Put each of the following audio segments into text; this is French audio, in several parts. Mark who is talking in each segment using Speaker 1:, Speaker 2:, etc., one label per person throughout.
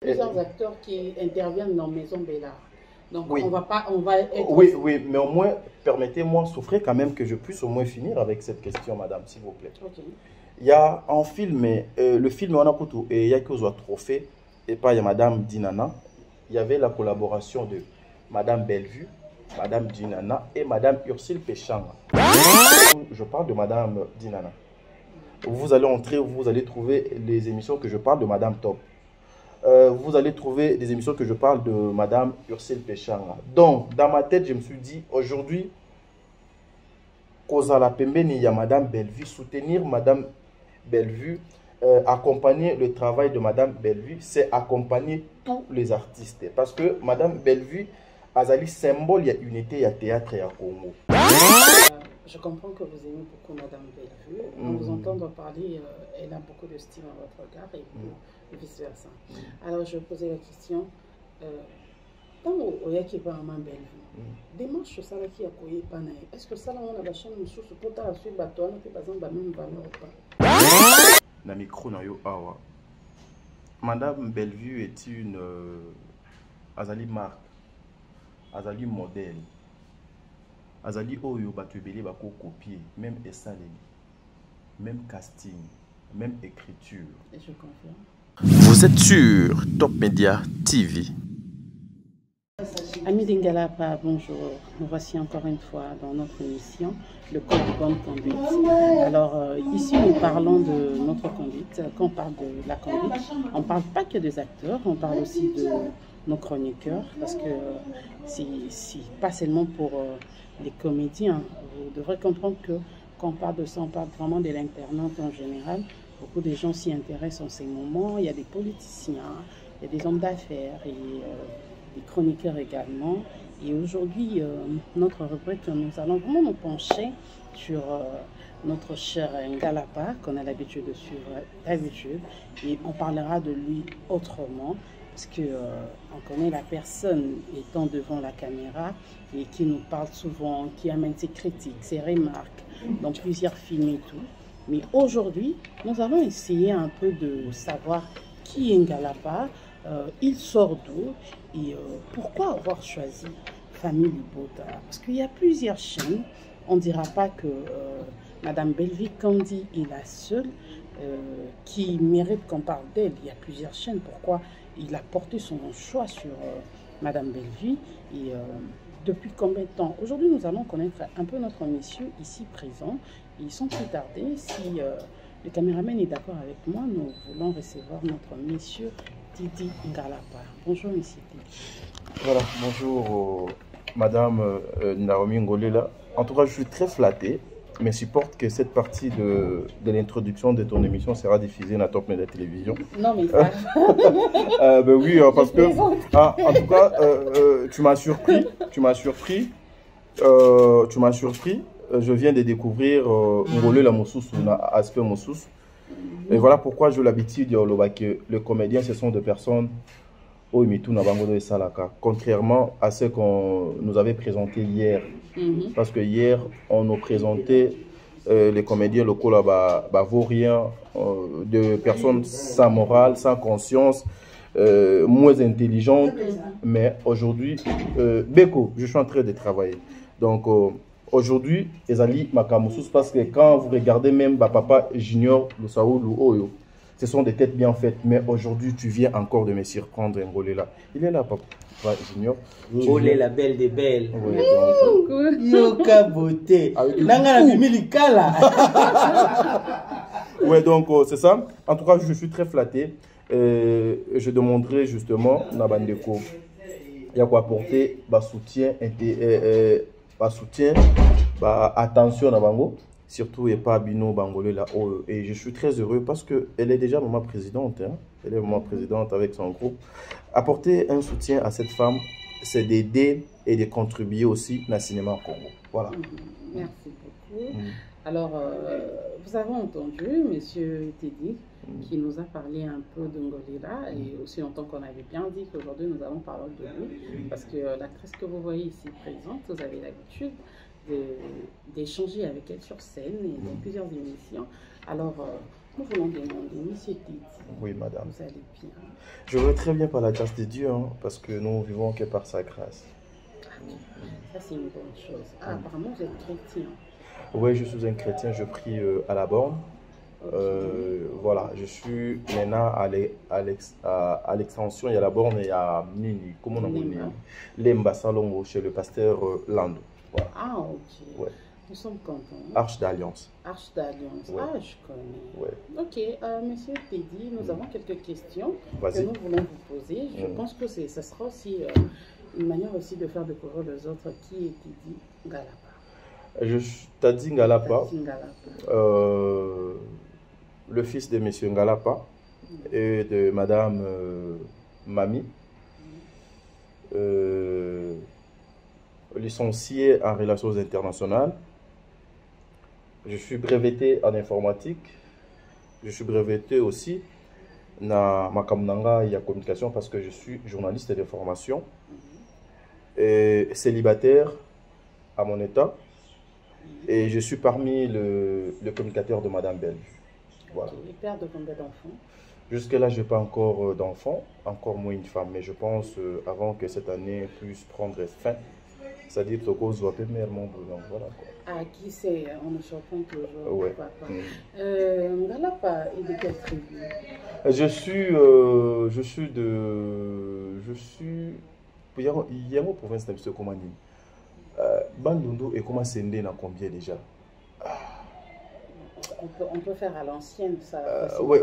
Speaker 1: Plusieurs acteurs qui interviennent dans Maison Bellard. Donc
Speaker 2: Oui.
Speaker 1: on va être...
Speaker 2: Oui, mais au moins, permettez-moi, souffrez quand même que je puisse au moins finir avec cette question, madame, s'il vous plaît.
Speaker 1: Ok.
Speaker 2: Il y a un film, le film Wanakutu, et il y a que trophée, et pas il y a madame Dinana. Il y avait la collaboration de madame Bellevue, madame Dinana et madame Ursule Péchanga. Je parle de madame Dinana. Vous allez entrer, vous allez trouver les émissions que je parle de madame Top. Vous allez trouver des émissions que je parle de madame Ursule Péchanga. Donc, dans ma tête, je me suis dit, aujourd'hui, Kozala Pembeni, il y a madame Bellevue, soutenir madame Bellevue, accompagner le travail de madame Bellevue, c'est accompagner tous les artistes. Parce que madame Bellevue, Azali symbole, il y a unité, il y a théâtre et il y a Congo.
Speaker 1: Je comprends que vous aimez beaucoup madame Bellevue. En vous entendant parler, elle a beaucoup de style à votre regard et vice-versa. Alors, je vais poser la question. Tant au yaki pas madame Bellevue, démarche ça là qui a koyé panaï. Est-ce que ça là on a la chaîne sous ce pot à suivre bateau, on peut par exemple même valeur ou pas?
Speaker 2: Na micro na yo awa. Madame Bellevue est une Azali marque, Azali modèle. Azali oyo batubeli bako copier, même essalé, même casting, même écriture.
Speaker 1: Et je confirme.
Speaker 3: Vous êtes sur Top Media TV.
Speaker 1: Amis d'Ingalapa, bonjour. Nous voici encore une fois dans notre émission, le code de bonne conduite. Alors, ici, nous parlons de notre conduite. Quand on parle de la conduite, on ne parle pas que des acteurs, on parle aussi de nos chroniqueurs, parce que c'est pas seulement pour les comédiens. Vous devrez comprendre que quand on parle de ça, on parle vraiment de l'internaute en général. Beaucoup de gens s'y intéressent en ces moments. Il y a des politiciens, il y a des hommes d'affaires et des chroniqueurs également. Et aujourd'hui, notre rubrique, nous allons vraiment nous pencher sur notre cher Ngalapa, qu'on a l'habitude de suivre d'habitude. Et on parlera de lui autrement, parce que on connaît la personne étant devant la caméra et qui nous parle souvent, qui amène ses critiques, ses remarques dans plusieurs films et tout. Mais aujourd'hui, nous allons essayer un peu de savoir qui est Ngalapa, il sort d'où et pourquoi avoir choisi Famille Libota. Parce qu'il y a plusieurs chaînes. On ne dira pas que Madame Bellevue Kandi est la seule qui mérite qu'on parle d'elle. Il y a plusieurs chaînes. Pourquoi il a porté son choix sur Madame Bellevue et depuis combien de temps? Aujourd'hui, nous allons connaître un peu notre monsieur ici présent. Ils sont plus tardés. Si le caméraman est d'accord avec moi, nous voulons recevoir notre monsieur Didi Ngalapa. Bonjour, monsieur Didi.
Speaker 2: Voilà, bonjour madame Naomi Ngolela. En tout cas, je suis très flatté, mais supporte que cette partie de l'introduction de ton émission sera diffusée dans Top Media Télévision.
Speaker 1: Non, mais ça.
Speaker 2: Ben oui, parce que, en tout cas, tu m'as surpris, je viens de découvrir Ngolela Moussousou, aspect Moussousou. Et voilà pourquoi j'ai l'habitude de dire que les comédiens, ce sont des personnes au Imitou Nabango de Salaka, contrairement à ce qu'on nous avait présenté hier. Parce que hier, on nous présentait les comédiens locaux là-bas, vauriens, de personnes sans morale, sans conscience, moins intelligentes. Mais aujourd'hui, Beko, je suis en train de travailler. Donc, aujourd'hui, Ezali Makamoussous, parce que quand vous regardez même Papa Junior, le Saoul ou Oyo, ce sont des têtes bien faites, mais aujourd'hui, tu viens encore de me surprendre, Ngolela. Il est là, Papa Junior.
Speaker 4: Olé, la belle des belles.
Speaker 2: Ouais,
Speaker 4: Yoka beauté. Nanga la Milikala.
Speaker 2: Ouais, donc c'est ça. En tout cas, je suis très flatté. Je demanderai justement, Nabandeko, il y a quoi apporter, soutien, attention à Bango. Surtout, il n'y a pas Bino Bangolé là. Et je suis très heureux parce qu'elle est déjà maman présidente. Hein. Elle est maman présidente avec son groupe. Apporter un soutien à cette femme, c'est d'aider et de contribuer aussi dans le cinéma au Congo. Voilà.
Speaker 1: Merci beaucoup. Alors, vous avez entendu M. Teddy qui nous a parlé un peu de Ngolela et aussi en tant qu'on avait bien dit qu'aujourd'hui nous allons parler de lui parce que l'actrice que vous voyez ici présente, vous avez l'habitude d'échanger avec elle sur scène et dans plusieurs émissions. Alors, Nous voulons demander, monsieur Titi.
Speaker 2: Oui, madame.
Speaker 1: Vous allez bien?
Speaker 2: Je vais très bien par la grâce de Dieu, hein, parce que nous vivons que par sa grâce.
Speaker 1: Ça, c'est une bonne chose. Ah, apparemment, vous êtes chrétien.
Speaker 2: Oui, je suis un chrétien, je prie à la borne. Voilà, je suis maintenant à l'extension, il y a la borne et à Nini, comment on dit Lemba Salongo, chez le pasteur Lando. Voilà.
Speaker 1: Ah, ok.
Speaker 2: Ouais.
Speaker 1: Nous sommes contents.
Speaker 2: Arche d'Alliance.
Speaker 1: Arche d'Alliance.
Speaker 2: Ouais.
Speaker 1: Ah, je connais.
Speaker 2: Ouais.
Speaker 1: Ok, monsieur Teddy, nous avons quelques questions que
Speaker 2: Vas-y.
Speaker 1: nous voulons vous poser. Je pense que ça sera aussi une manière aussi de faire découvrir les autres qui est Teddy Ngalapa.
Speaker 2: Tadzi Ngalapa,
Speaker 1: Teddy Ngalapa.
Speaker 2: Le fils de monsieur Ngalapa et de madame Mami, licencié en relations internationales. Je suis breveté en informatique. Je suis breveté aussi na makamnanga ya communication parce que je suis journaliste de formation. Et célibataire à mon état. Et je suis parmi le communicateur de madame Bellevue. Voilà.
Speaker 1: Et père de combien d'enfants?
Speaker 2: Jusque-là, je n'ai pas encore d'enfants, encore moins une femme. Mais je pense avant que cette année puisse prendre fin, c'est-à-dire que cause va peu mère mon boulot. Voilà quoi.
Speaker 1: Ah, qui c'est? On me surprend toujours.
Speaker 2: Ouais.
Speaker 1: Papa. Ngalapa est de quelle tribu?
Speaker 2: Je suis il y a une province de comment dire. Bandundu et comment c'est né dans combien déjà?
Speaker 1: On peut faire à l'ancienne, ça.
Speaker 2: Oui,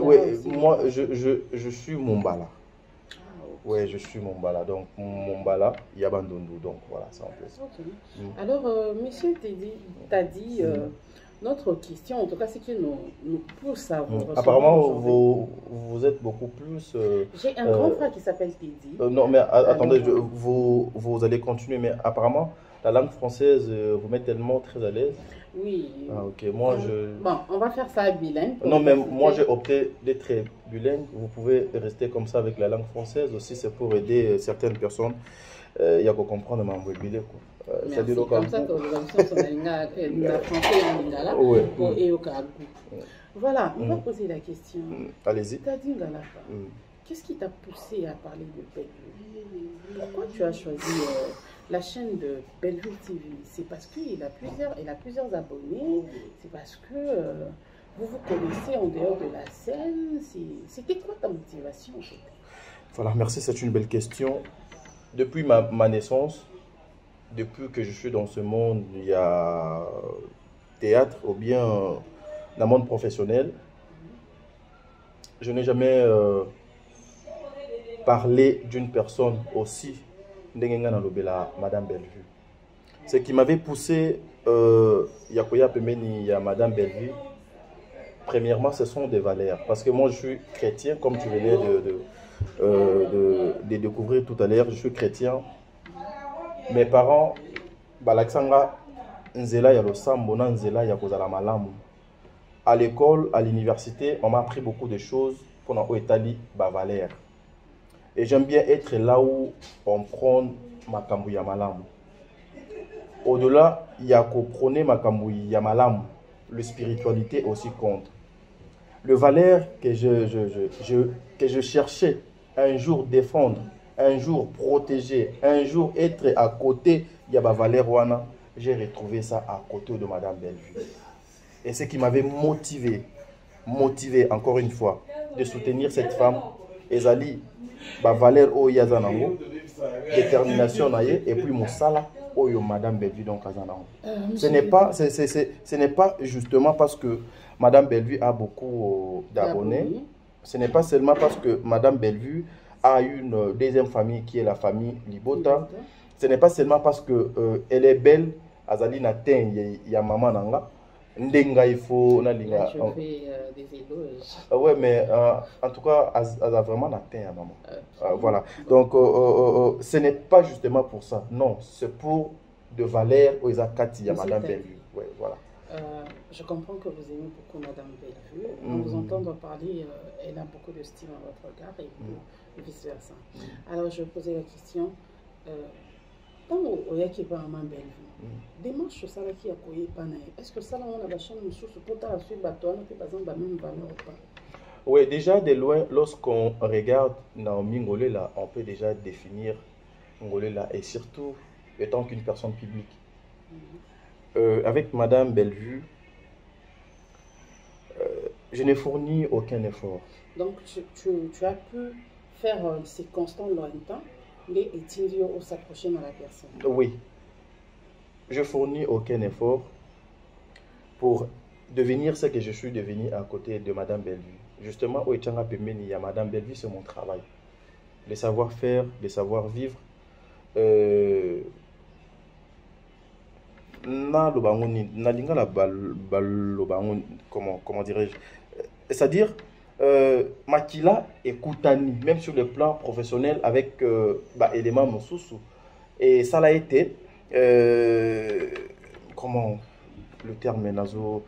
Speaker 2: moi je suis Mombala.
Speaker 1: Ah, ok.
Speaker 2: Oui, je suis Mombala. Donc Mombala, il y a Bandundu. Donc voilà, c'est en plus.
Speaker 1: Ok. Alors, monsieur t'as dit notre question, en tout cas, c'est que nous pousse à vous recevoir.
Speaker 2: Apparemment, vous êtes beaucoup plus.
Speaker 1: J'ai un grand frère qui s'appelle Teddy.
Speaker 2: Non, mais attendez, vous allez continuer, mais apparemment, la langue française vous met tellement très à l'aise.
Speaker 1: Oui.
Speaker 2: Ah, ok, moi je.
Speaker 1: Bon, on va faire ça bilingue.
Speaker 2: Non, mais moi j'ai opté d'être bilingue. Vous pouvez rester comme ça avec la langue française aussi, c'est pour aider certaines personnes. Il y a qu'à comprendre ma bilingue.
Speaker 1: Merci. Comme ça, que vous avez la français en lingala et au Kagou. Voilà, on va poser la question.
Speaker 2: Allez-y.
Speaker 1: Teddy Ngalapa, qu'est-ce qui t'a poussé à parler de Bellevue? Pourquoi tu as choisi la chaîne de Bellevue TV? C'est parce qu'il a plusieurs abonnés? C'est parce que vous vous connaissez en dehors de la scène? C'était quoi ta motivation en fait?
Speaker 2: Voilà, merci, c'est une belle question. Depuis ma naissance, depuis que je suis dans ce monde, il y a théâtre ou bien dans le monde professionnel, je n'ai jamais parlé d'une personne aussi Madame Bellevue. Ce qui m'avait poussé Yakoya Pemeni à Madame Bellevue, premièrement, ce sont des valeurs. Parce que moi, je suis chrétien, comme tu venais de découvrir tout à l'heure, je suis chrétien. Mes parents, Balaksanga, Nzela Yalosambo, Nzela Yakozala Malamu. À l'école, à l'université, on m'a appris beaucoup de choses pour nous étaler valeurs. Et j'aime bien être là où on prend Makambu Yamalamu. Au-delà, il y a qu'au prôner Makambu Yamalamu, la spiritualité aussi compte. Le valeur que je cherchais un jour défendre, un jour protéger, un jour être à côté, il y a valeur wana, j'ai retrouvé ça à côté de Madame Bellevue. Et ce qui m'avait motivé encore une fois, de soutenir cette femme, Ezali, valeur o yazanango, détermination naye, et puis mon sala oyo Madame Bellevue donc azanango. Ce n'est pas justement parce que Madame Bellevue a beaucoup d'abonnés. Ce n'est pas seulement parce que Madame Bellevue a une deuxième famille qui est la famille Libota. Ce n'est pas seulement parce que elle est belle, Azali Naten, il y a maman nanga. Ndenga il faut na linga.
Speaker 1: Je fais des éloges.
Speaker 2: Ouais, mais en tout cas, elle a vraiment Naten à maman. Voilà. Donc, ce n'est pas justement pour ça. Non, c'est pour de valeur aux Akati à Madame Bellevue. Ouais, voilà.
Speaker 1: Je comprends que vous aimez beaucoup Madame Bellevue. En vous entendant parler, elle a beaucoup de style dans votre regard et vice-versa. Alors, je vais poser la question. Tant que vous avez Madame Bellevue, démarche ça qui a koyé pana. Est-ce que ça, on a la chaîne de source pour ta suite, par exemple, la même valeur ou pas?
Speaker 2: Oui, déjà de loin, lorsqu'on regarde Naomi Ngolela, on peut déjà définir Ngolela et surtout étant qu'une personne publique. Avec Madame Bellevue, je n'ai fourni aucun effort.
Speaker 1: Donc tu as pu faire ces constants lointains, mais est-il au s'approcher à la personne?
Speaker 2: Oui, je fournis aucun effort pour devenir ce que je suis devenu à côté de Madame Bellevue. Justement, au Etchanga Pemeni, il y a Madame Bellevue, c'est mon travail. Le savoir-faire, le savoir-vivre. Comment dirais-je? C'est-à-dire, Makila et Koutani, même sur le plan professionnel, avec éléments Moussoussou. Et ça l'a été, comment le terme est Nazo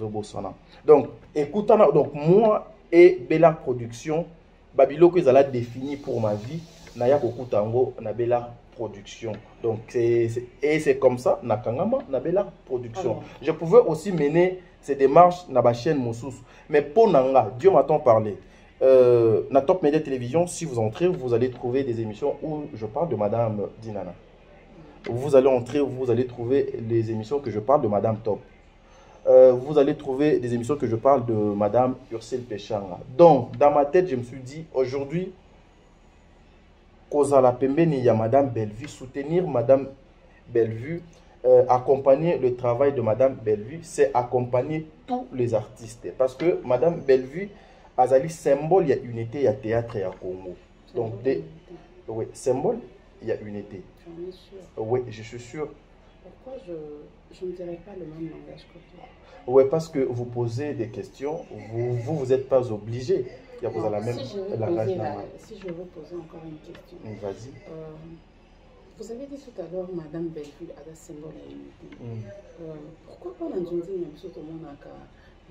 Speaker 2: Bossana. Donc, écoutana, donc moi et Bella Production, Babyloko, ils allaient définir pour ma vie, Naya Kokutango, na Bella Production. Donc, c'est comme ça, Nakangama, na Bella Production. Je pouvais aussi mener ces démarches dans ma chaîne Moussous. Mais pour Nanga, Dieu m'entend parler. Na Top Media Télévision, si vous entrez, vous allez trouver des émissions où je parle de Madame Dinana. Vous allez entrer, vous allez trouver les émissions que je parle de Madame Top. Vous allez trouver des émissions que je parle de Madame Ursule Péchanga. Donc, dans ma tête, je me suis dit, aujourd'hui, Kozala Pembeni, il y a Madame Bellevue, soutenir Madame Bellevue, accompagner le travail de Madame Bellevue, c'est accompagner tous les artistes. Parce que Madame Bellevue, Azali, symbole, il y a unité, il y a théâtre, il y a Congo. Donc, oui, symbole, il y a unité.
Speaker 1: J'en ai sûr.
Speaker 2: Oui, je suis sûr.
Speaker 1: Pourquoi je ne dirais pas le même langage que toi?
Speaker 2: Oui, parce que vous posez des questions, vous n'êtes pas obligé. Il y a
Speaker 1: Non,
Speaker 2: la même
Speaker 1: si je veux poser encore une question.
Speaker 2: Vas-y.
Speaker 1: Vous avez dit tout à l'heure, Madame Bellevue a des symboles à unité. Pourquoi pas dans une ville, même surtout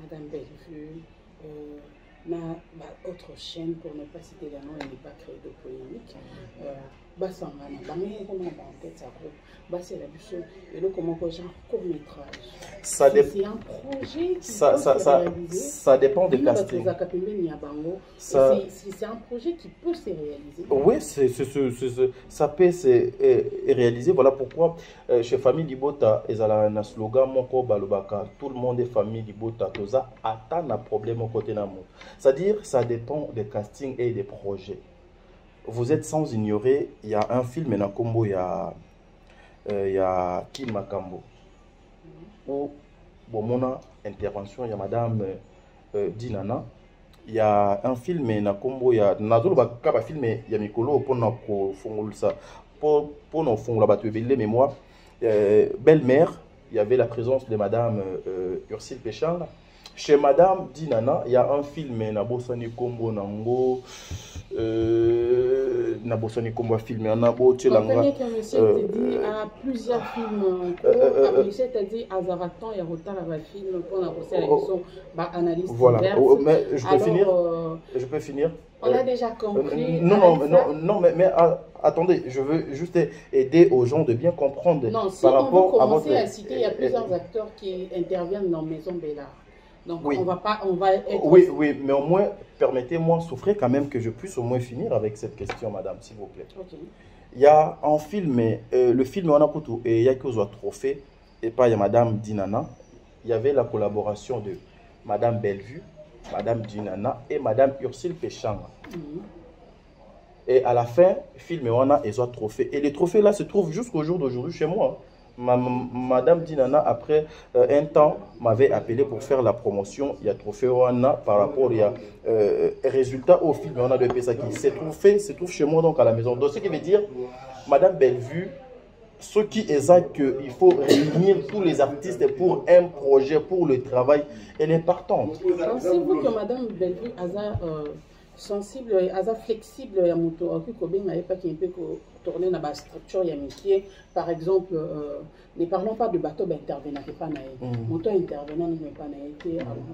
Speaker 1: Madame Bellevue, autre chaîne, pour ne pas citer les noms et ne pas créer de polémique,
Speaker 2: ça dépend.
Speaker 1: C'est un projet qui
Speaker 2: ça dépend des castings.
Speaker 1: C'est un projet qui peut se réaliser.
Speaker 2: Oui, ça peut se réaliser. Voilà pourquoi chez Famille Libota, ils ont un slogan Moko Balobaka. Tout le monde est Famille Libota. Toza attend un problème au côté d'amour. C'est-à-dire, ça dépend des castings et des projets. Vous êtes sans ignorer, il y a un film dans Combo, il y a Kim Makambo. Où, bon, mon intervention, il y a Madame Dinana. Il y a un film dans Combo, il y a Nazolo Bakaba film, il y a Mikolo pour nous faire pour nous faire les mémoires. Belle-mère, il y avait la présence de Madame Ursule Péchanga. Chez Madame Dinana, il y a un film, Nabosani Kombo Nango, Nabosani Kombo film, Nabo
Speaker 1: Tchelanga. Monsieur te dit à plusieurs films en cours, monsieur te dit à Zaratan, il y a autant de films pour la sélection, analyse.
Speaker 2: Voilà, mais je peux finir. Je peux finir.
Speaker 1: On a déjà compris.
Speaker 2: Non, mais attendez, je veux juste aider aux gens de bien comprendre.
Speaker 1: Non, si par rapport on veut commencer à citer, il y a plusieurs acteurs qui interviennent dans Maison Bellard. Donc oui. on va être...
Speaker 2: Oui, mais au moins, permettez-moi, souffrez quand même que je puisse au moins finir avec cette question, madame, s'il vous plaît.
Speaker 1: Okay.
Speaker 2: Il y a un film, le film on a coutu et il y a que soit trophée et pas il y a madame Dinana. Il y avait la collaboration de madame Bellevue, madame Dinana et madame Ursule Péchanga. Et à la fin, le film on a et soit trophée. Et les trophées là se trouvent jusqu'au jour d'aujourd'hui chez moi. Madame Dinana, après un temps, m'avait appelé pour faire la promotion. Il y a trophée Oana par rapport, il y a résultat au film. On a de Pesaki. Ces trophées se trouvent chez moi, donc à la maison. Donc, ce qui veut dire, Madame Bellevue, ce qui est ça qu'il faut réunir tous les artistes pour un projet, pour le travail, elle est partante.
Speaker 1: Pensez-vous que Madame Bellevue a sensible, a flexible, il y a pas qui peut tourner dans la structure, il y a métier. Par exemple, ne parlons pas de bateau intervenant, pas moto intervenant, mais pas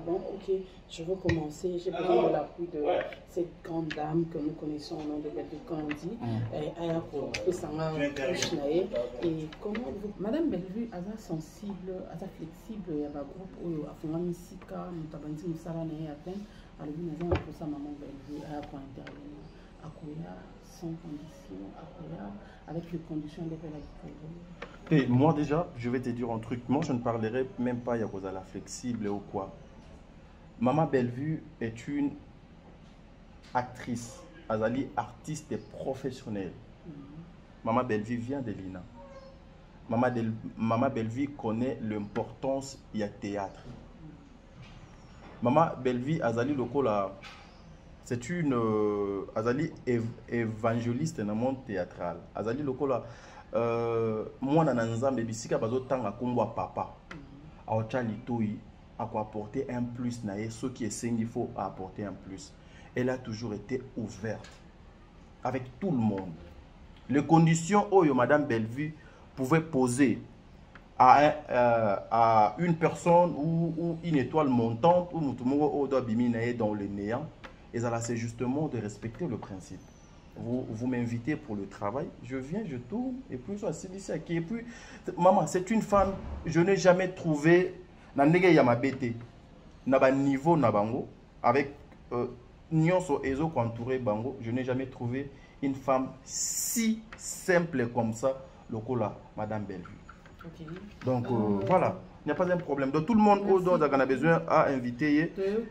Speaker 1: bon, ok, je veux commencer, j'ai besoin de l'appui de cette grande dame que nous connaissons au nom de Bellevue Kandi, et comment vous, Madame Bellevue, a sensible, a flexible, il y a un groupe où a fait un misika, Mutabandi Musala n'a atteint. alors nous avons pour ça maman Belle pour intervenir à Koya sans condition, à Koya avec les conditions de la
Speaker 2: Et moi déjà, je vais te dire un truc. Moi, je ne parlerai même pas de la flexible ou quoi. Maman Bellevue est une actrice, Azali artiste et professionnelle. Maman Bellevue vient de l'INA. Maman Bellevue connaît l'importance du théâtre. Maman Bellevue Azali Lokola, c'est une Azali évangéliste dans le monde théâtral. Azali Lokola, moi nananza mbebisika bazo tanga kombo papa. Aocha litoi à apporter un plus naé, ce qui est sain, il faut apporter un plus. Elle a toujours été ouverte avec tout le monde. Les conditions où Madame Bellevue pouvait poser à une personne ou une étoile montante ou Mutumogo doit biminer dans le néant, et ça c'est justement de respecter le principe. Vous m'invitez pour le travail, je viens, je tourne, et puis je suis ici. Et puis, maman, c'est une femme, je n'ai jamais trouvé Nandege Yamabete, Naba niveau Nabango, avec Nyonso Ezo entouré Bango, je n'ai jamais trouvé une femme si simple comme ça, Lokola, Madame Bellevue.
Speaker 1: Okay.
Speaker 2: Donc voilà, il n'y a pas un problème. Donc tout le monde au dont on a besoin à inviter, elle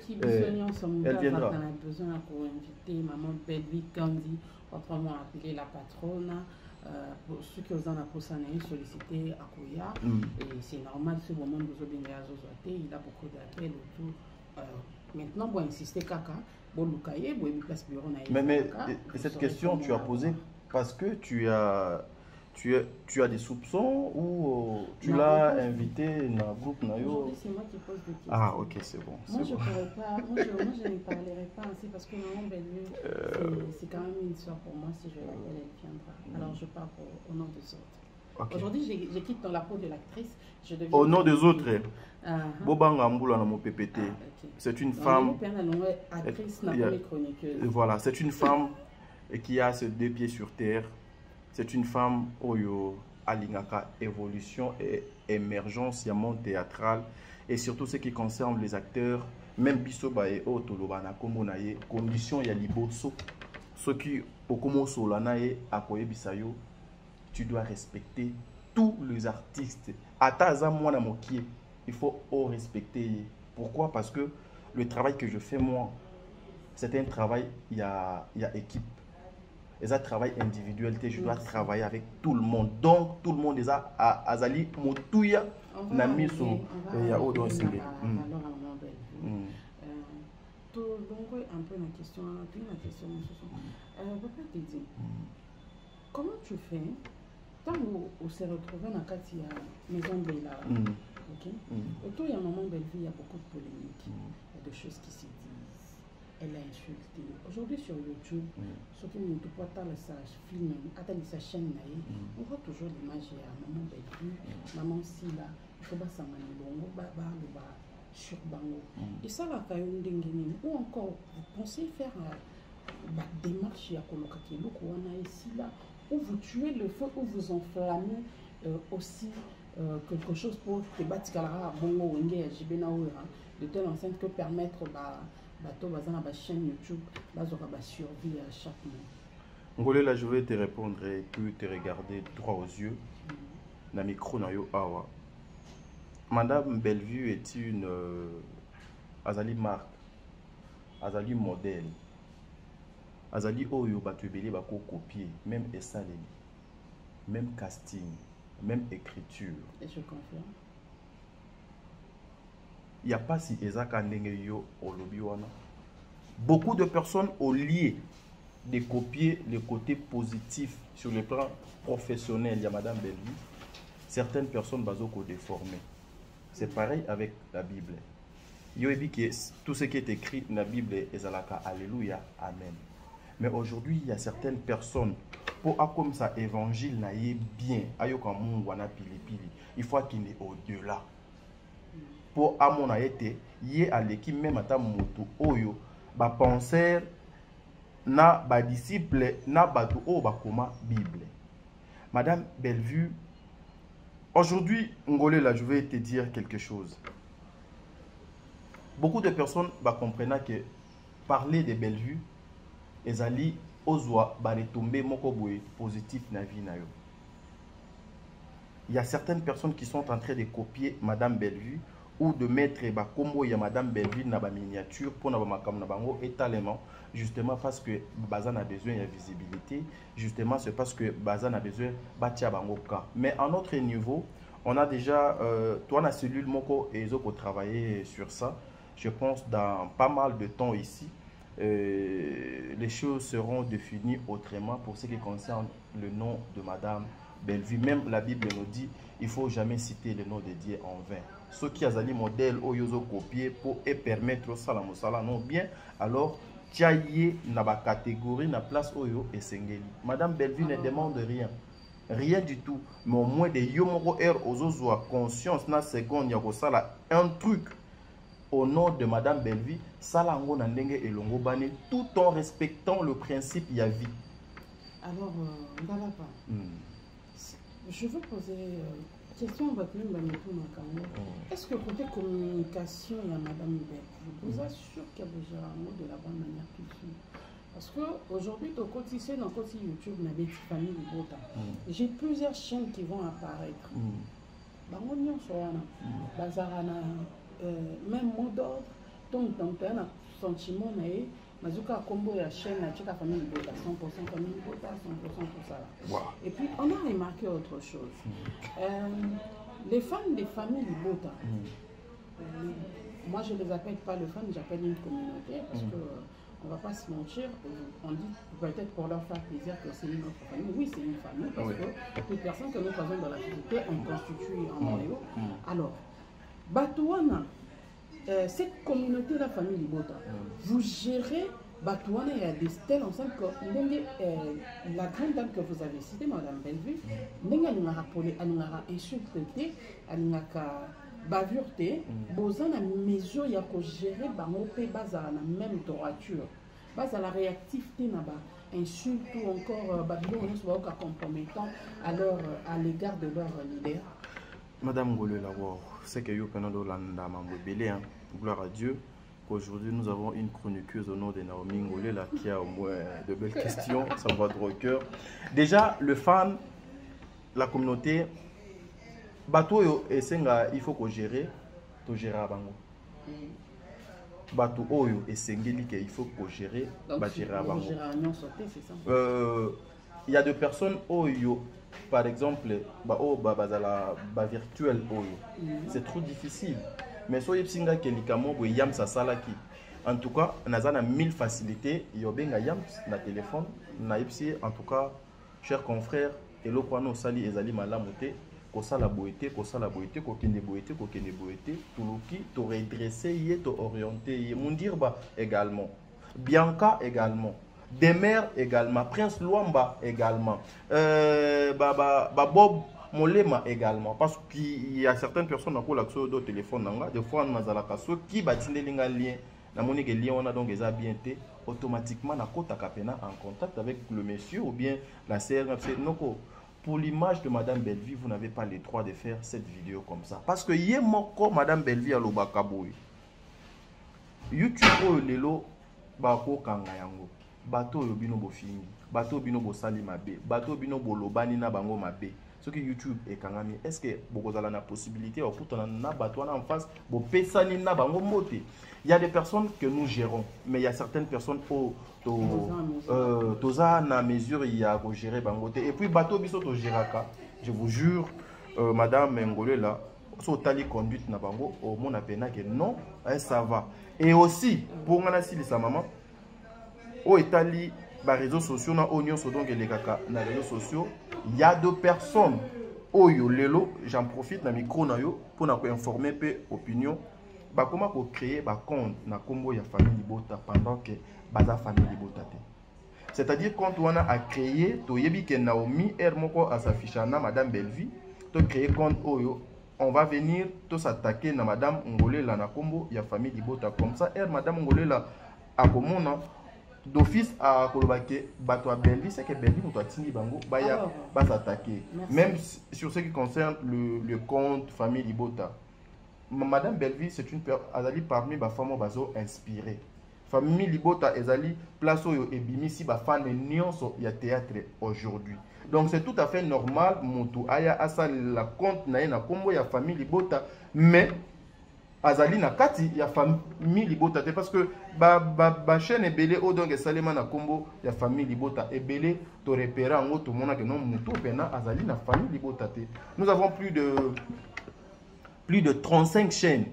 Speaker 2: viendra.
Speaker 1: On a besoin pour inviter Maman Bellevue Kandi, autrement appelée la patronne. Pour ceux qui ont sollicité à Koya, et c'est normal, ce moment où il a beaucoup d'appels autour. Maintenant, on va insister Kaka,
Speaker 2: mais cette question tu as posée parce que tu as des soupçons ou tu l'as invité dans le groupe Nayo?
Speaker 1: C'est moi qui pose des questions.
Speaker 2: Ah ok, c'est bon.
Speaker 1: Moi je ne parlerai pas ainsi parce que Maman Bellevue, c'est quand même une histoire pour moi si je l'appelle, elle viendra. Alors je parle au nom des autres. Okay. Aujourd'hui, je quitte dans la peau de l'actrice. Au
Speaker 2: nom des autres, Bobanga Mboula na mon PPT. C'est une femme. Voilà, c'est une femme qui a ses deux pieds sur terre. C'est une femme oyo alingaka évolution et émergence du monde théâtral et surtout ce qui concerne les acteurs, même bisoba et otoloba na kombo na ye condition ya liboso ce qui okomo solana ye akoye bisayo, tu dois respecter tous les artistes. Ataza mwana mokie, il faut respecter. Pourquoi? Parce que le travail que je fais moi, c'est un travail il y a équipe. Et un travail individuel, je dois travailler avec tout le monde. Donc, tout le monde est à Azali, Moutouya, Namiso, et il y a autre aussi.
Speaker 1: Donc, un peu la question, papa te dit, comment tu fais tant on s'est retrouvé dans la maison de la autour il y a un moment Bellevue, il y a beaucoup de polémiques, il y a des choses qui se disent. Elle a insulté. Aujourd'hui sur YouTube, ceux qui ne peuvent pas le film, attendez sa chaîne, on voit toujours l'image de Maman Bellevue, Maman Sila, il faut pas s'en aller, Baba, sur Bango. Et ça, là, ou encore, vous pensez faire des démarches à Kolokakelo, où vous tuez le feu, où vous enflammez aussi quelque chose pour que Batikalara, Bongo, Wenge, Jibenaouira, de telle enceinte que permettre bateau bazana ba chaîne YouTube bazora ba survie à chaque mois.
Speaker 2: Ngolé là je vais te répondre et puis te regarder droit aux yeux. Na micro na yo awa. Madame Bellevue est une azali marque, azali modèle. Azali oyo batubeli bako copier, même esaleli, même casting, même écriture.
Speaker 1: Et je confirme.
Speaker 2: Il n'y a pas si Ezaka Nengeyo au lobby. Beaucoup de personnes ont lié de copier le côté positif sur le plan professionnel. Il y a Madame Bellevue. Certaines personnes sont déformées. C'est pareil avec la Bible. Il y a tout ce qui est écrit dans la Bible est Alléluia, Amen. Mais aujourd'hui, il y a certaines personnes, pour comme ça, évangile n'est bien, il faut qu'il est au-delà. Pour à mon aïté, y est à l'équipe même à ta moto oyo, ba penseur na ba disciple na batu o ba koma Bible. Madame Bellevue, aujourd'hui, Ngolé là, je vais te dire quelque chose. Beaucoup de personnes comprennent que parler de Bellevue ezali ozwa ba retombées moko boye positif na vie na yo. Il y a certaines personnes qui sont en train de copier Madame Bellevue ou de mettre ba combo ya Madame Bellevue na ba miniature pour na ba makam na bango étalement, justement parce que Bazan a besoin de visibilité, justement c'est parce que Bazan a besoin batia bango ka. Mais à notre niveau, on a déjà toi la cellule moko et pour travailler sur ça. Je pense dans pas mal de temps ici, les choses seront définies autrement pour ce qui concerne le nom de Madame Bellevue. Même la Bible nous dit il ne faut jamais citer le nom de Dieu en vain. Ceux qui ont des modèles ont copié pour permettre ça la mosala non bien, alors tiaye na ba catégorie na place oyo et sengeli. Madame Bellevue ne demande rien. Rien du tout. Mais au moins de yomoro air aux conscience na seconde ya sala un truc au nom de Madame Bellevue, salango na ndenge elongo bane tout en respectant le principe ya vie.
Speaker 1: Alors, Ndalapa, je veux poser une question. Est-ce que côté communication, il y a Madame Bellevue, je vous assure qu'il y a déjà un mot de la bonne manière tout de suite. Parce qu'aujourd'hui, au quotidien, dans le quotidien YouTube, on a des familles de Bota. J'ai plusieurs chaînes qui vont apparaître. Même mot d'ordre, donc un sentiment, Mazuka Combo et la chaîne, la famille de Bota, 100% famille de Bota, 100% tout ça. Wow. Et puis, on a remarqué autre chose. Les fans des familles de Bota, moi je ne les appelle pas les fans, j'appelle une communauté parce que. On ne va pas se mentir, on dit peut-être pour leur faire plaisir que c'est une autre famille. Oui, c'est une famille, parce que toutes les personnes que nous faisons dans la société, on constitue un noyau. Alors, Batouana, cette communauté, la famille Libota, vous gérez Batouana et Adestel ensemble que la grande dame que vous avez citée, Madame Bellevue, elle nous a insulté, elle nous a bavurté, bozan a mesure ya ko gérer bango pe baza na même droiture, baza la réactivité na ba insulte ou encore babilo on soit ka compromettant alors à l'égard de leur leader.
Speaker 2: Madame Ngolé la c'est que yo penando landa mambo belé hein, gloire à Dieu. Aujourd'hui nous avons une chroniqueuse au nom de Naomi Ngolé là qui a au moins de belles questions, ça va droit au cœur. Déjà le fan, la communauté bateau yo esenga il faut que gérer to gérer bango. Bateau oyo esengeli que il faut que gérer ba gérer bango. Il y a des personnes oyo par exemple ba virtuel oyo. C'est trop difficile. Mais so yepsinga ke likamo bo yam sa sala ki. En tout cas, nazana 1000 facilités yo benga yam na téléphone na yepsi en tout cas chers confrères elo kwano sali ezali malamote. Kosa la boité, kokende boité, Tuluki, to redresser, to orienter, Mundirba également, Bianca également, Demer également, Prince Luamba également, Bob Molema également, parce qu'il y a certaines personnes qui ont l'accès au téléphone, des fois on a la casse qui bâtit les lien, la monnaie que lien on a donc des habiletés, automatiquement na kota kapena en contact avec le monsieur ou bien la CRFC noko. Pour l'image de Madame Bellevue, vous n'avez pas le droit de faire cette vidéo comme ça. Parce que yé moko Madame Bellevue à l'obakaboui. YouTube o lelo bako kanga yango. Bato yo bino bo fini. Bato bino bo sali mabe. Bato bino bo lobani na bango mabe. Ce que YouTube est kangami. Est-ce que beaucoup de la possibilité au pourtant na bato en face bo pesani na bango moté. Il y a des personnes que nous gérons, mais il y a certaines personnes toza na mesure il y a à gérer bangoté. Et puis bateau biso to géraka. Je vous jure, Madame Ngolé là, so tali conduite na bango, au mon appena que non, ça va. Et aussi pour ngana si sa maman, au Italie, les réseaux sociaux na oignon so donc les kaka na réseaux sociaux, il y a deux personnes. Oyo lelo, j'en profite na micro na yo pour na ko informer pe opinion. Bah comment pour créer bah compte na combo ya famille Libota pendant que baza famille Libota. C'est-à-dire quand on a créé to yebi que Naomi moko à s'afficher na Madame Bellevue, to créer compte oyo, on va venir to s'attaquer na Madame Ngolé la na combo ya famille Libota comme ça Madame Ngolé la a komona d'office à Kolobake bato a Bellevue c'est que Bellevue nous doit tini bango baya ba s'attaquer même sur ce qui concerne le compte famille Libota. Madame Bellevue, c'est une personne parmi les femmes qui sont inspirées. famille Libota ezali place oyo ebimisi ba fan nyonso ya théâtre aujourd'hui. Donc c'est tout à fait normal mutu aya asali la compte na na kombo ya famille Libota, mais azali na kati ya famille Libota te parce que ba chaîne ebele o donc esalema na kombo ya famille Libota ebele to repérer ngo to mona que non mutu pena azali na famille Libota te. Nous avons plus de 35 chaînes.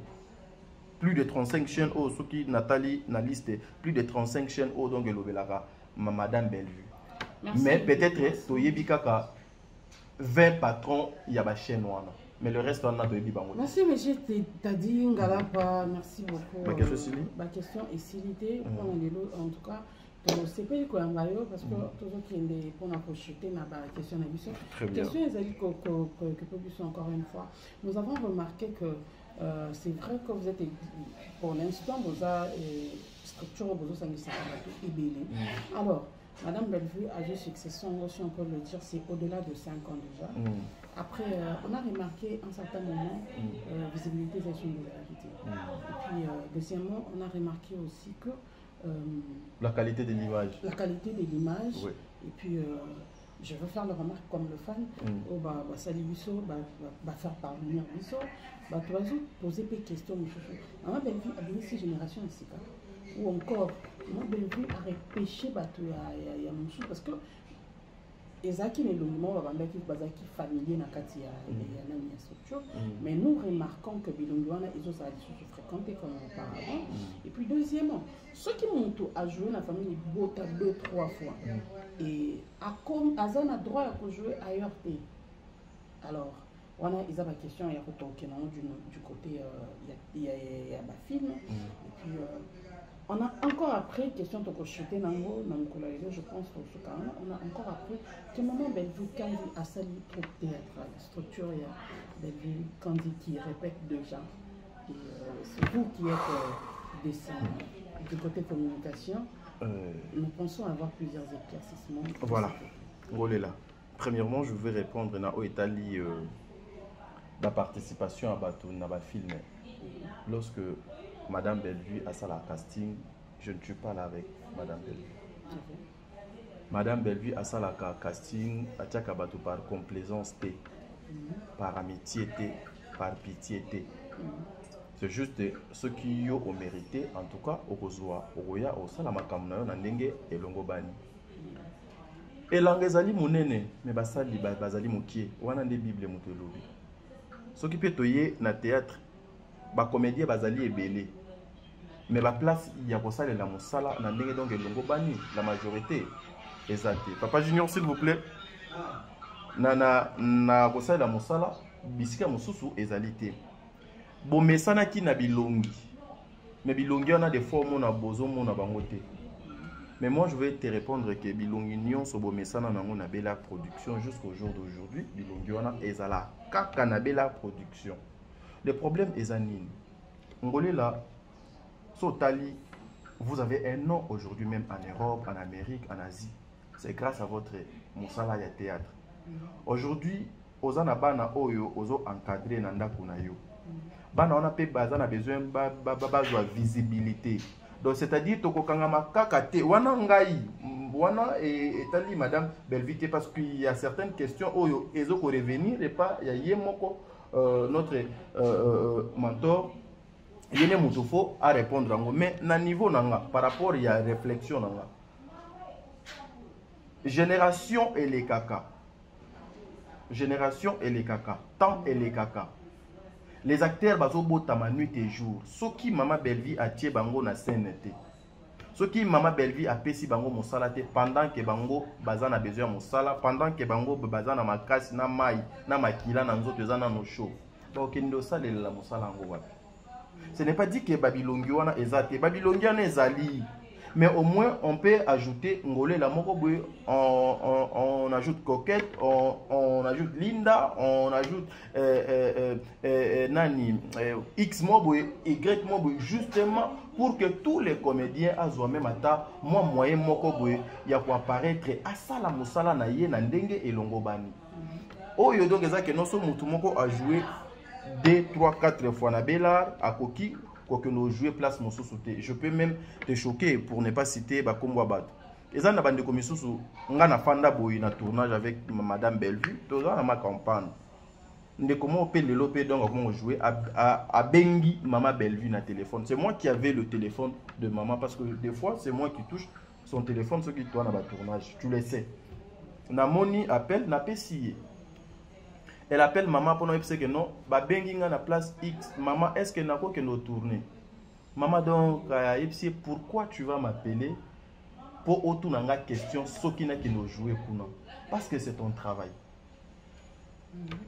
Speaker 2: Plus de 35 chaînes au ce qui Nathalie na liste, plus de 35 chaînes au donc elobelara Madame Bellevue. Mais peut-être toyebi kaka 20 patrons ya ba chaîne wana. Mais le reste on a toyebi bango.
Speaker 1: Merci monsieur, t'as dit ngalapa, merci beaucoup.
Speaker 2: Ma
Speaker 1: question est silité en tout cas. C'est pas parce que tout ce qui est pour la projeter na ba question na biso. Question ezali que encore une fois. Nous avons remarqué que c'est vrai que vous êtes, pour l'instant, vous avez structure, vous avez ébélé. Alors, Madame Bellevue a eu succession, si on peut le dire, c'est au-delà de 5 ans déjà. Après, on a remarqué à un certain moment visibilité de la vérité. Et puis, deuxièmement, on a remarqué aussi que
Speaker 2: la qualité de l'image.
Speaker 1: La qualité de l'image.
Speaker 2: Oui.
Speaker 1: Et puis, je veux faire la remarque comme le fan. Salut Bisso, faire parvenir Bisso. Tu vas poser des questions. Moi, Bellevue a donné 6 générations ici. Ou encore, moi, Bellevue a repêché à Moussou parce que Ezaki n'est l'union qui familier dans la structure. Mais nous remarquons que Bilonguana ils ont fréquenté comme auparavant. Et puis deuxièmement, ceux qui montent à jouer dans la famille Bota 2-3 fois. Et Azan a droit à jouer ailleurs. Alors, on a la question du côté il y a ma film. Et puis on a encore après question de cocheter nango je pense que on a encore après que maman Bellevue quand il a sali trop théâtre structure il y a Bellevue quand il qui répète déjà et c'est vous qui êtes du côté communication. Nous pensons avoir plusieurs éclaircissements.
Speaker 2: Voilà, là. Premièrement, je vais répondre à Italie la participation à Batou na film. Lorsque Madame Bellevue a ça la casting, je ne suis pas là avec Madame Bellevue. Madame Bellevue a ça la casting, à Tchakabatou par complaisance, par amitié, par pitié. C'est juste ce qui ont mérité, en tout cas, au Rozoa, au Roya, au Salamakamna, au Nandenge et Longobani. Et l'angezali monene, mais basali bazali mokie, ou an des bibles motelobi. Ce qui peut toyer na théâtre, ba comédien bazali ebele. Mais la place il y a pour ça la mosala na ndenge donc Longobani, la majorité exacté. Papa Junior s'il vous plaît. Na pour ça la mosala bisika mosusu ezalité. Bon mesana ki na bilongi. Mais bilongi on a des formes na bozo na bangote. Mais moi, je vais te répondre que Bilongi Nyon Sobomesana na bela production jusqu'au jour d'aujourd'hui. Bilongi wana ezala kaka na bela production. Le problème est anine. Ngolé là, Sotali, vous avez un nom aujourd'hui même en Europe, en Amérique, en Asie. C'est grâce à votre Moussala ya théâtre. Aujourd'hui, Ozana bana oyo ozo encadré nanda kunayo. Bana on a besoin de visibilité. Donc c'est-à-dire que kokangama kakate wana ngai wana etali Madame Bellevue parce qu'il y a certaines questions oyo ezoko revenir et pas ya yemoko notre mentor yene mutufo à répondre en mais na niveau nanga par rapport ya réflexion nanga génération et les caca temps et les caca. Les acteurs bazo botama nuit et jour. Ceux qui Maman Bellevue a tié bango na scène té. Ceux qui Maman Bellevue a pesi bango mosala té pendant que bango bazana besoin mosala, pendant que bango bazana makasi na mai na makila na nzoto ezana no show. Donc ndo sala la mosala ngo wapi. Ce n'est pas dit que Babilongi wana ezate. Babilongi wana ezali. Mais au moins on peut ajouter ngolé la moko boy, on ajoute Coquette, on ajoute Linda, on ajoute Nani X moboy, Y moboy, justement pour que tous les comédiens azoient même ata moi moyen moko boy ya ko apparaître à ça la musala na ye na ndenge et longobani. Oyo donc ezake non so mutu moko a joué 2, 3, 4 fois na Bellard à Koki quoi que nous jouer place mon sauté. Je peux même te choquer pour ne pas citer Bakombo Abad. Et ça n'a pas de commission sous on a fanda boy na tournage avec madame Bellevue, tout ça ma campagne. Ne comment on peut le loper donc comment jouer à Bengi maman Bellevue na téléphone. C'est moi qui avais le téléphone de maman parce que des fois c'est moi qui touche son téléphone ce qui doit dans le tournage, tu le sais. Namoni appelle n'a pas scié. Elle appelle maman pour nous dire que non, ba Bengi na place X, maman est-ce que n'a pas que nous tourner. Maman donc pourquoi tu vas m'appeler pour autour de la question ce qui n'a qui nous jouer pour nous parce que c'est ton travail.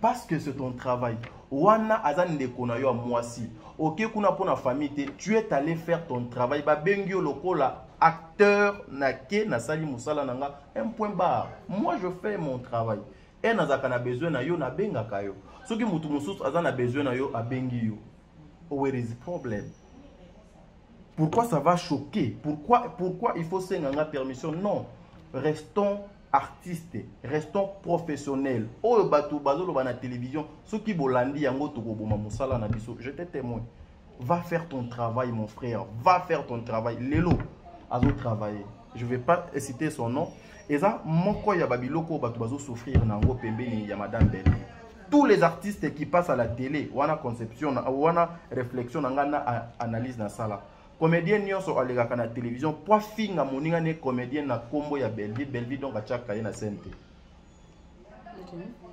Speaker 2: Parce que c'est ton travail. Wana azan de kona yo moi si. OK kuna pour la famille tu es allé faire ton travail ba bengi lokola acteur na ke na sali musala nanga un point barre. Moi je fais mon travail. Et nazaka na besoin na yo na benga kayo. Soki mutu mususu azan na besoin na yo a bengi yo. Where is the problem? Pourquoi ça va choquer? Pourquoi il faut s'engager permission? Non. Restons artistes, restons professionnels. Oh, batou bazolo ba na télévision, ceux qui bolandi yango to boma musala na biso, je te témoin. Va faire ton travail mon frère, va faire ton travail. Lelo azo travailler. Je vais pas citer son nom. Et ça moko ya babiloko batou bazo souffrir nango pembeni ya madame Belle. Tous les artistes qui passent à la télé, wana conception, wana réflexion ngana analyse na sala. Comédien nyonso alegaka na télévision po finga moninga ne comédien na kombo ya Bellevue donc achaka ye na sente.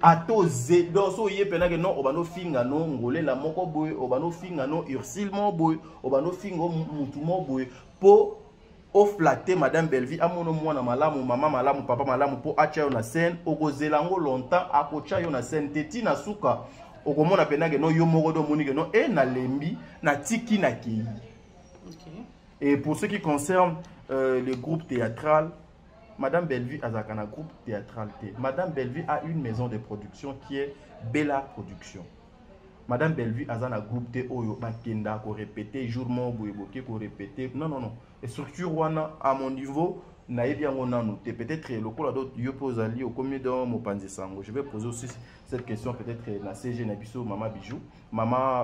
Speaker 2: Ato zedo so ye penake non obano finga no ngole la moko boy obano finga no Ursule mo boy obano finga mutu mo boy po o flatter madame Bellevue amono mwana malamu mama malamu papa malamu po acha yo na scène okozelango longtemps akocha yo na scène teti na suka okomona penake no yo moko do monike no e na lembi na tiki na kei. Et pour ce qui concerne le groupe théâtral, Madame Bellevue a un groupe théâtral. Madame Bellevue a une maison de production qui est Bella Production. Madame Bellevue a un groupe Oyo Bakenda qui répété jour mon boyeboké qui répété. Non non non. Et structure wana à mon niveau naïbia ngona noté peut-être le cours d'autres yo pose ali au combien dans mon panzi sango. Je vais poser aussi cette question peut-être la CG Nabiso maman Bijou, maman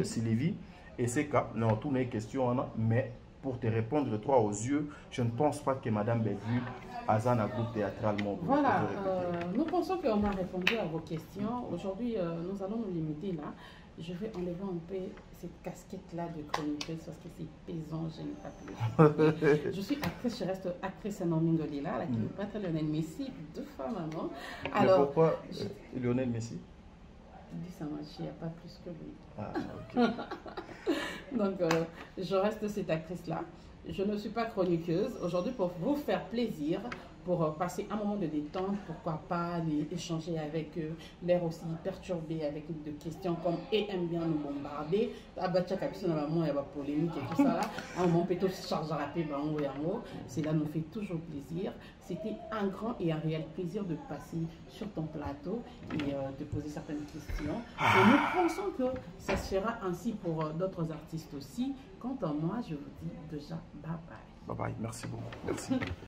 Speaker 2: Sylvie. Et c'est cas, non, toutes les questions, mais pour te répondre droit aux yeux, je ne pense pas que Madame Bellevue a un groupe théâtralement.
Speaker 1: Voilà, nous pensons qu'on a répondu à vos questions. Aujourd'hui, nous allons nous limiter là. Je vais enlever un peu cette casquette-là de chroniqueuse parce que c'est pesant, je n'ai pas plus. Je suis actrice, je reste actrice anonyme de Lila, qui me prête Lionel Messi, 2 fois maman. Alors, mais
Speaker 2: pourquoi Lionel Messi?
Speaker 1: Dis ça, il n'y a pas plus que lui.
Speaker 2: Ah, ok.
Speaker 1: Donc, je reste cette actrice-là. Je ne suis pas chroniqueuse. Aujourd'hui, pour vous faire plaisir, pour passer un moment de détente, pourquoi pas échanger avec eux, l'air aussi perturbé avec des questions comme « et aime bien nous bombarder ». Il y a polémique et tout ça là. À un moment, peut-être charge rapide, cela nous fait toujours plaisir. C'était un grand et un réel plaisir de passer sur ton plateau et de poser certaines questions. Et nous pensons que ça se fera ainsi pour d'autres artistes aussi. Quant à moi, je vous dis déjà bye bye.
Speaker 2: Bye bye, merci beaucoup. Merci.